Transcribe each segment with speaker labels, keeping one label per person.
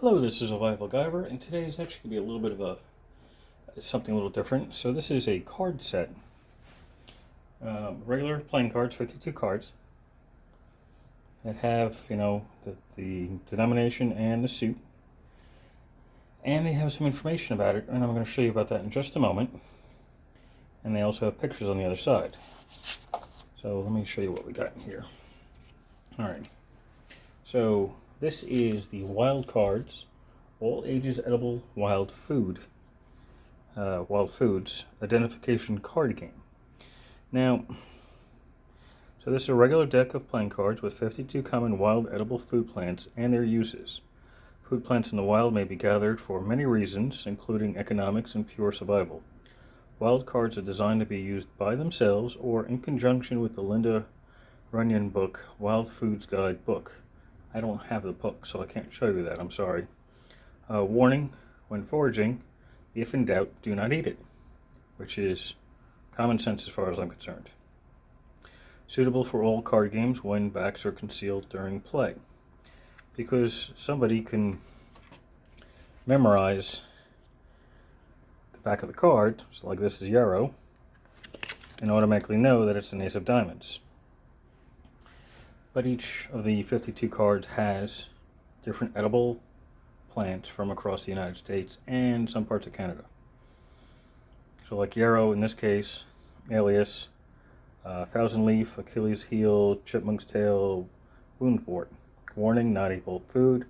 Speaker 1: Hello, this is Survival-gyver, and today is actually going to be a little bit of something a little different. So this is a card set. Regular playing cards, 52 cards, that have, the denomination and the suit. And they have some information about it, and I'm going to show you about that in just a moment. And they also have pictures on the other side. So let me show you what we got in here. Alright, so this is the Wild Cards, All Ages Edible Wild Foods Identification Card Game. Now, so this is a regular deck of playing cards with 52 common wild edible food plants and their uses. Food plants in the wild may be gathered for many reasons, including economics and pure survival. Wild cards are designed to be used by themselves or in conjunction with the Linda Runyon book, Wild Foods Guide book. I don't have the book, so I can't show you that, I'm sorry. Warning, when foraging, if in doubt, do not eat it, which is common sense as far as I'm concerned. Suitable for all card games when backs are concealed during play, because somebody can memorize the back of the card, so like this is yarrow, and automatically know that it's an ace of diamonds. But each of the 52 cards has different edible plants from across the United States and some parts of Canada. So like yarrow in this case, alias, thousand leaf, Achilles heel, chipmunk's tail, woundwort. Warning, not a bulk food.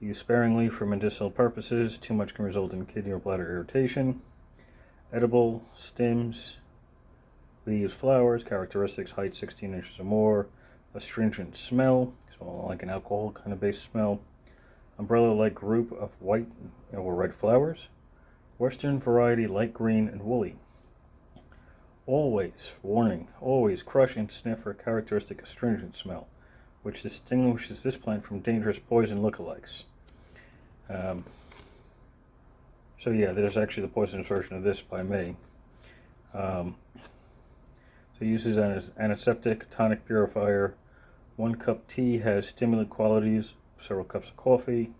Speaker 1: Used sparingly for medicinal purposes. Too much can result in kidney or bladder irritation. Edible, stems, leaves, flowers. Characteristics, height 16 inches or more. Astringent smell, so like an alcohol kind of based smell. Umbrella-like group of white or red flowers. Western variety, light green and woolly. Always, warning, always crush and sniff for a characteristic astringent smell, which distinguishes this plant from dangerous poison lookalikes. So yeah, there's actually the poisonous version of this by me. So uses as antiseptic, tonic purifier. 1 cup tea has stimulant qualities, several cups of coffee.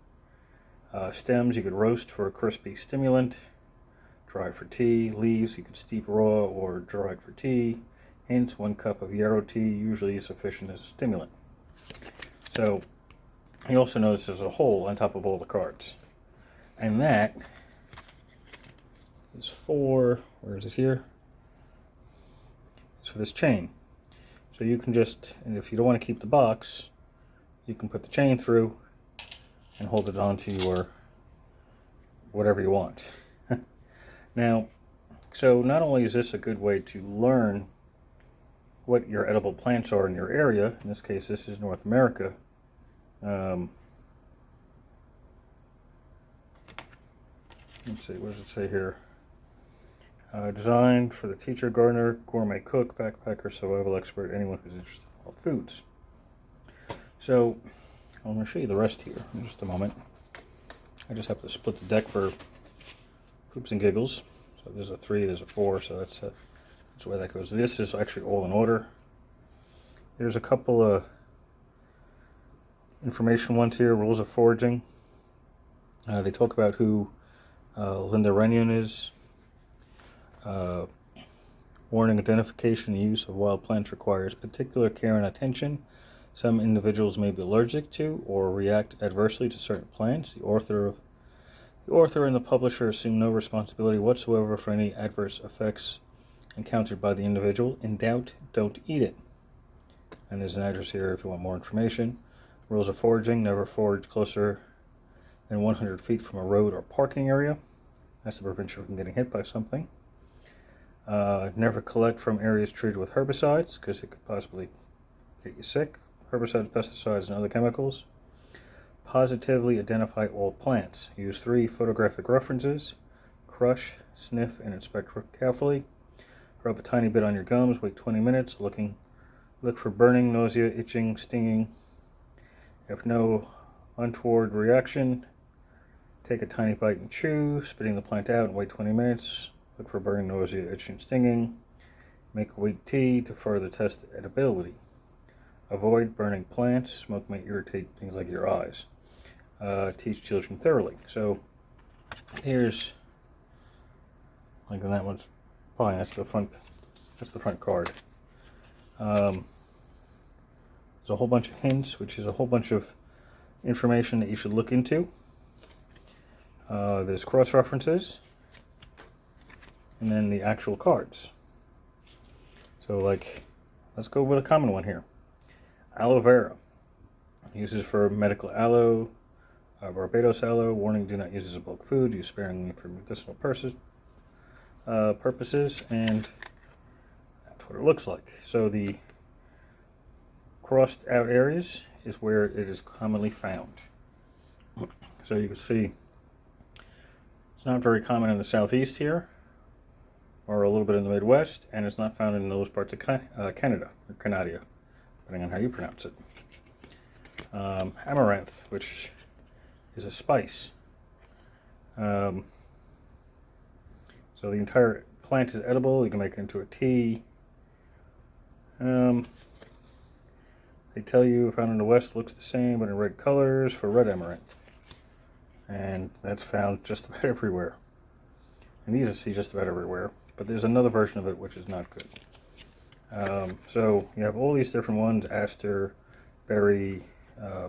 Speaker 1: Stems you could roast for a crispy stimulant. Dry for tea. Leaves you could steep raw or dried for tea. Hints, 1 cup of yarrow tea usually is sufficient as a stimulant. So you also notice there's a hole on top of all the cards. And that is for, where is it here? It's for this chain. So you can just, and if you don't want to keep the box, you can put the chain through and hold it onto your whatever you want. Now, so not only is this a good way to learn what your edible plants are in your area, in this case this is North America, let's see, what does it say here? Designed for the teacher, gardener, gourmet cook, backpacker, survival expert, anyone who's interested in all foods. So I'm going to show you the rest here in just a moment. I just have to split the deck for poops and giggles. So there's a 3, there's a 4, so that's the way that goes. This is actually all in order. There's a couple of information ones here, rules of foraging. They talk about who Linda Runyon is. Warning, identification and use of wild plants requires particular care and attention. Some individuals may be allergic to or react adversely to certain plants. The author and the publisher assume no responsibility whatsoever for any adverse effects encountered by the individual. In doubt, don't eat it. And there's an address here if you want more information. Rules of foraging: never forage closer than 100 feet from a road or parking area. That's to prevent you from getting hit by something. Never collect from areas treated with herbicides, because it could possibly get you sick. Herbicides, pesticides, and other chemicals. Positively identify all plants. Use 3 photographic references. Crush, sniff, and inspect carefully. Rub a tiny bit on your gums. Wait 20 minutes. Look for burning, nausea, itching, stinging. If no untoward reaction, take a tiny bite and chew, spitting the plant out, and wait 20 minutes. Look for burning, nausea, itching, stinging. Make a weak tea to further test edibility. Avoid burning plants. Smoke may irritate things like your eyes. teach children thoroughly. So here's, like, that one's fine. That's the front. That's the front card. There's a whole bunch of hints, which is a whole bunch of information that you should look into. There's cross references, and then the actual cards. So, like, let's go with a common one here. Aloe vera. Uses for medical aloe, Barbados aloe. Warning: do not use as a bulk food. Use sparingly for medicinal purposes. And that's what it looks like. So the crossed out areas is where it is commonly found. So you can see it's not very common in the southeast here, or a little bit in the Midwest, and it's not found in those parts of Canada, or Canada, depending on how you pronounce it. Amaranth, which is a spice. So the entire plant is edible. You can make it into a tea. They tell you found in the West looks the same, but in red colors for red amaranth. And that's found just about everywhere. And these I see just about everywhere. But there's another version of it which is not good. So you have all these different ones: aster, berry,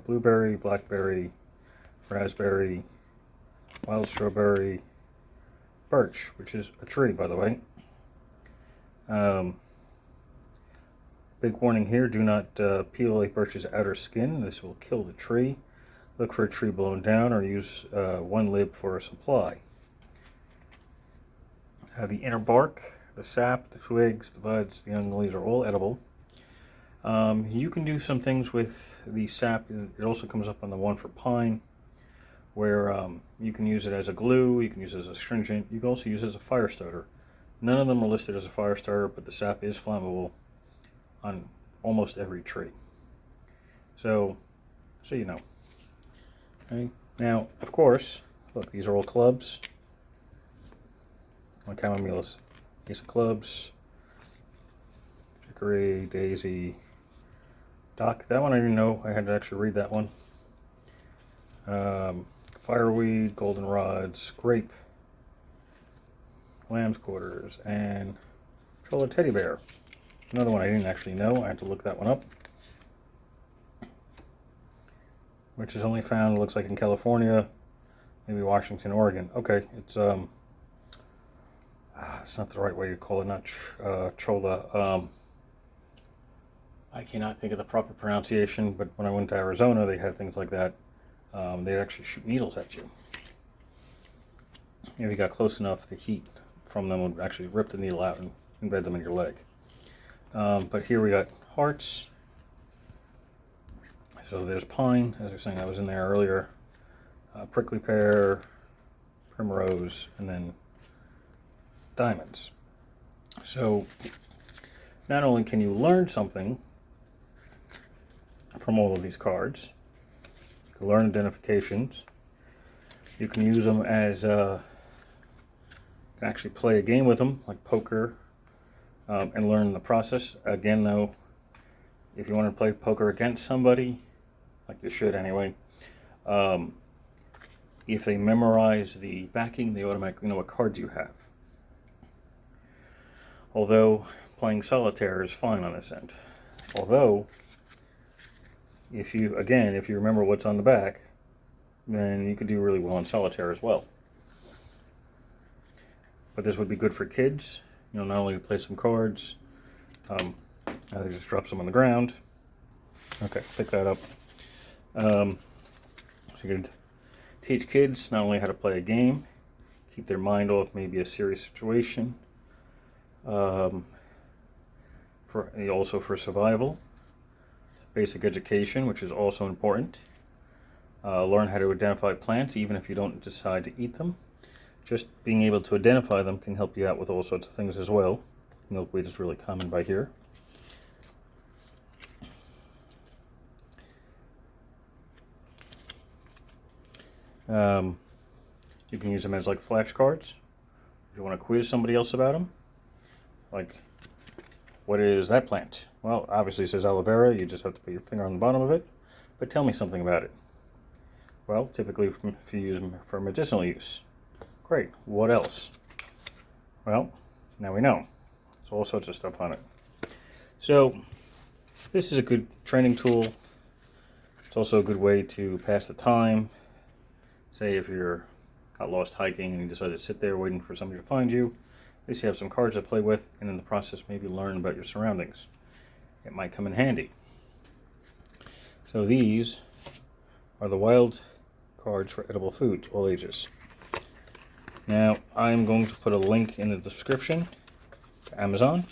Speaker 1: blueberry, blackberry, raspberry, wild strawberry, birch, which is a tree, by the way. Big warning here: do not peel a birch's outer skin. This will kill the tree. Look for a tree blown down, or use one lip for a supply. The inner bark, the sap, the twigs, the buds, the young leaves are all edible. You can do some things with the sap. It also comes up on the one for pine, where you can use it as a glue, you can use it as a astringent, you can also use it as a fire starter. None of them are listed as a fire starter, but the sap is flammable on almost every tree. So you know. Okay. Now, of course, look, these are all clubs. Like chamomile, ace of clubs, chicory, daisy, dock. That one I didn't know. I had to actually read that one. Fireweed, goldenrods, grape, lamb's quarters, and cholla teddy bear. Another one I didn't actually know. I had to look that one up. Which is only found, looks like, in California, maybe Washington, Oregon. Okay, it's not the right way to call it, not cholla. I cannot think of the proper pronunciation, but when I went to Arizona, they had things like that. They'd actually shoot needles at you. If you got close enough, the heat from them would actually rip the needle out and embed them in your leg. But here we got hearts. So there's pine, as I was saying, that was in there earlier. Prickly pear, primrose, and then diamonds. So not only can you learn something from all of these cards, you can learn identifications, you can use them as actually play a game with them, like poker, and learn the process. Again, though, if you want to play poker against somebody, like you should anyway, if they memorize the backing, they automatically know what cards you have. Although playing solitaire is fine on this end. Although, if you remember what's on the back, then you could do really well in solitaire as well. But this would be good for kids. You know, not only to play some cards, they just drop some on the ground. Okay, pick that up. So you could teach kids not only how to play a game, keep their mind off maybe a serious situation, also for survival, basic education, which is also important. Learn how to identify plants, even if you don't decide to eat them. Just being able to identify them can help you out with all sorts of things as well. Milkweed is really common by here. You can use them as like flashcards if you want to quiz somebody else about them. Like, what is that plant? Well, obviously it says aloe vera. You just have to put your finger on the bottom of it. But tell me something about it. Well, typically if you use them for medicinal use. Great. What else? Well, now we know. There's all sorts of stuff on it. So, this is a good training tool. It's also a good way to pass the time. Say if you're got lost hiking and you decide to sit there waiting for somebody to find you, at least you have some cards to play with, and in the process maybe learn about your surroundings. It might come in handy. So these are the wild cards for edible foods, all ages. Now, I'm going to put a link in the description to Amazon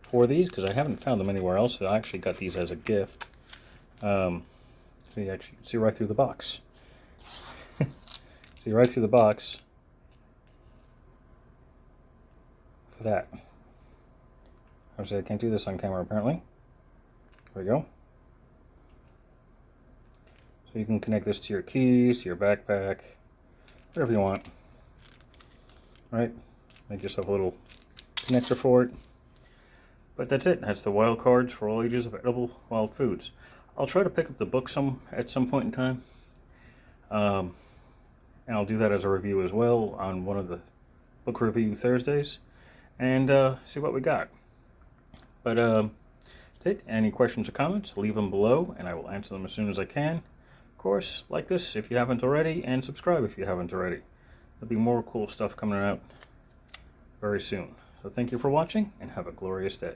Speaker 1: for these, because I haven't found them anywhere else. I actually got these as a gift. So you actually see right through the box. See right through the box for that. Obviously, I can't do this on camera, apparently. There we go. So you can connect this to your keys, to your backpack, whatever you want. All right, make yourself a little connector for it. But that's it. That's the wild cards for all ages of edible wild foods. I'll try to pick up the book at some point in time. And I'll do that as a review as well on one of the book review Thursdays. And see what we got. But that's it. Any questions or comments, leave them below, and I will answer them as soon as I can. Of course, like this if you haven't already, and subscribe if you haven't already. There'll be more cool stuff coming out very soon. So thank you for watching, and have a glorious day.